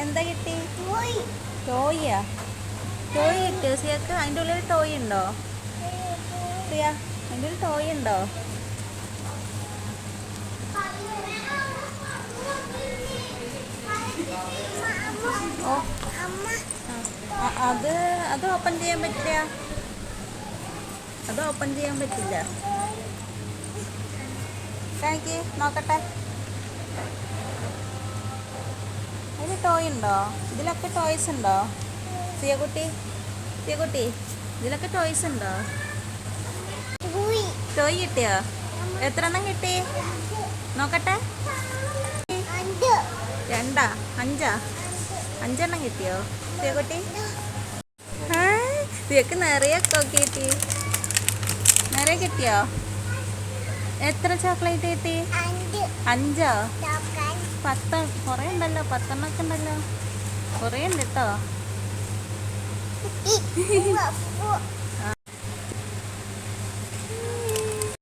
എന്താ കിട്ടി? ടോയ്യാ? ടോയ് കിട്ടിയോ സിയക്ക്? അതിൻ്റെ ഉള്ളിൽ ടോയ് ഉണ്ടോ സിയ? അതിൻ്റെ ഉള്ളിൽ ടോയ് ഉണ്ടോ? ഓ അത് അത് ഓപ്പൺ ചെയ്യാൻ പറ്റില്ല. അത് ഓപ്പൺ ചെയ്യാൻ പറ്റില്ല. കാണിക്ക് നോക്കട്ടെ. അതിൽ ടോയ് ഉണ്ടോ? ഇതിലൊക്കെ ടോയ്സ് ഉണ്ടോ സിയക്കുട്ടി? സിയക്കുട്ടി ഇതിലൊക്കെ ടോയ്സ് ഉണ്ടോ? ടോയ് കിട്ടിയോ? എത്ര എണ്ണം കിട്ടി നോക്കട്ടെ. രണ്ടാ? അഞ്ചാ? അഞ്ചെണ്ണം കിട്ടിയോ സിയക്കുട്ടി? സിയക്ക് നിറയെ കിട്ടി. നിറയെ കിട്ടിയോ? എത്ര ചോക്ലേറ്റ് കിട്ടി? അഞ്ചോ? 10? കുറേ ഉണ്ടല്ലോ. 10എണ്ണമൊക്കെ ഉണ്ടല്ലോ. കുറേ ഉണ്ട് കേട്ടോ.